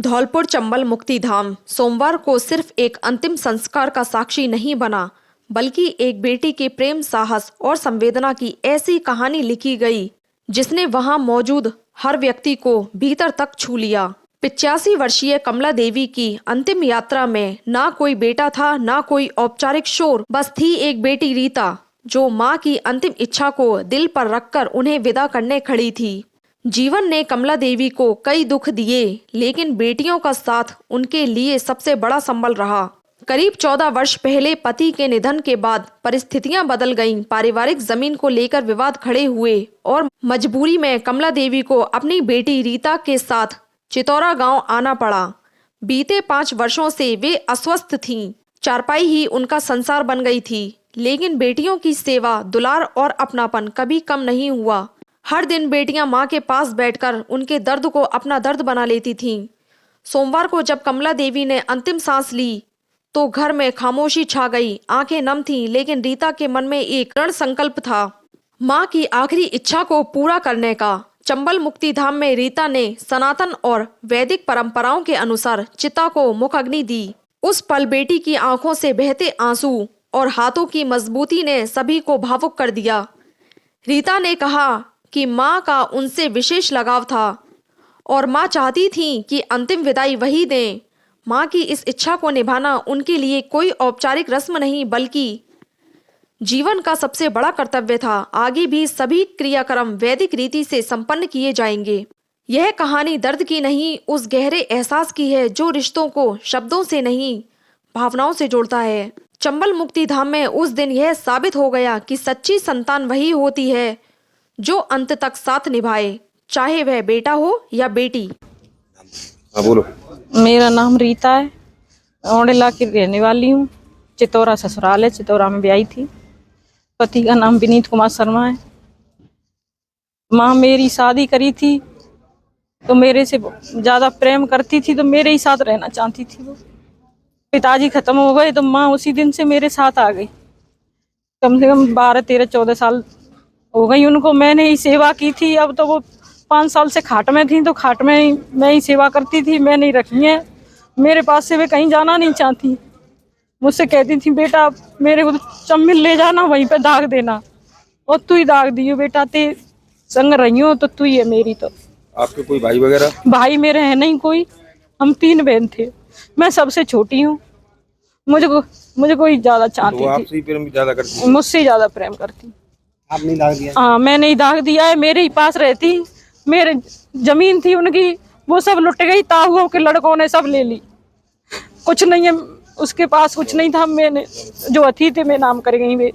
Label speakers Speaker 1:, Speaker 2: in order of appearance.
Speaker 1: धौलपुर चंबल मुक्तिधाम सोमवार को सिर्फ एक अंतिम संस्कार का साक्षी नहीं बना, बल्कि एक बेटी के प्रेम, साहस और संवेदना की ऐसी कहानी लिखी गई जिसने वहां मौजूद हर व्यक्ति को भीतर तक छू लिया। 85 वर्षीय कमला देवी की अंतिम यात्रा में ना कोई बेटा था, ना कोई औपचारिक शोर, बस थी एक बेटी रीता, जो मां की अंतिम इच्छा को दिल पर रखकर उन्हें विदा करने खड़ी थी। जीवन ने कमला देवी को कई दुख दिए, लेकिन बेटियों का साथ उनके लिए सबसे बड़ा संबल रहा। करीब 14 वर्ष पहले पति के निधन के बाद परिस्थितियां बदल गईं। पारिवारिक जमीन को लेकर विवाद खड़े हुए और मजबूरी में कमला देवी को अपनी बेटी रीता के साथ चितौरा गांव आना पड़ा। बीते 5 वर्षों से वे अस्वस्थ थीं। चारपाई ही उनका संसार बन गई थी, लेकिन बेटियों की सेवा, दुलार और अपनापन कभी कम नहीं हुआ। हर दिन बेटियां मां के पास बैठकर उनके दर्द को अपना दर्द बना लेती थीं। सोमवार को जब कमला देवी ने अंतिम सांस ली तो घर में खामोशी छा गई। आंखें नम थीं, लेकिन रीता के मन में एक दृढ़ संकल्प था, मां की आखिरी इच्छा को पूरा करने का। चंबल मुक्तिधाम में रीता ने सनातन और वैदिक परंपराओं के अनुसार चिता को मुखाग्नि दी। उस पल बेटी की आंखों से बहते आंसू और हाथों की मजबूती ने सभी को भावुक कर दिया। रीता ने कहा कि मां का उनसे विशेष लगाव था और मां चाहती थी कि अंतिम विदाई वही दें। मां की इस इच्छा को निभाना उनके लिए कोई औपचारिक रस्म नहीं, बल्कि जीवन का सबसे बड़ा कर्तव्य था। आगे भी सभी क्रियाक्रम वैदिक रीति से संपन्न किए जाएंगे। यह कहानी दर्द की नहीं, उस गहरे एहसास की है जो रिश्तों को शब्दों से नहीं, भावनाओं से जोड़ता है। चंबल मुक्तिधाम में उस दिन यह साबित हो गया कि सच्ची संतान वही होती है जो अंत तक साथ निभाए, चाहे वह बेटा हो या बेटी।
Speaker 2: बोलो।
Speaker 3: मेरा नाम रीता है, औड़ेला की रहने वाली हूँ। चितौरा ससुराल है, चितौरा में ब्याही थी। पति का नाम विनीत कुमार शर्मा है। माँ मेरी शादी करी थी तो मेरे से ज़्यादा प्रेम करती थी, तो मेरे ही साथ रहना चाहती थी वो। पिताजी खत्म हो गए तो माँ उसी दिन से मेरे साथ आ गई। कम से कम 12, 13, 14 साल हो गई उनको मैंने ही सेवा की थी। अब तो वो 5 साल से खाट में थी, तो खाट में ही मैं ही सेवा करती थी। मैंने ही रखी है, मेरे पास से वे कहीं जाना नहीं चाहती। मुझसे कहती थी, बेटा मेरे को तो चम्मिल ले जाना, वहीं पे दाग देना, और तू ही दाग दियो बेटा, ते संग रही हो तो तू ही है मेरी। तो
Speaker 2: आपके कोई भाई वगैरह?
Speaker 3: भाई मेरे है नहीं कोई, हम 3 बहन थे, मैं सबसे छोटी हूँ। मुझे कोई ज्यादा चाहती
Speaker 2: तो आपसे
Speaker 3: थी,
Speaker 2: ही प्रेम ज्यादा करती?
Speaker 3: मुझसे ज्यादा प्रेम करती।
Speaker 4: आपने दाग दिया?
Speaker 3: हाँ, मैंने ही दाग दिया है। मेरे ही पास रहती, मेरे जमीन थी उनकी, वो सब लुट गई। ताहुओं के लड़कों ने सब ले ली, कुछ नहीं है उसके पास, कुछ नहीं था। मैंने जो अथी थे मैं नाम कर गई वे।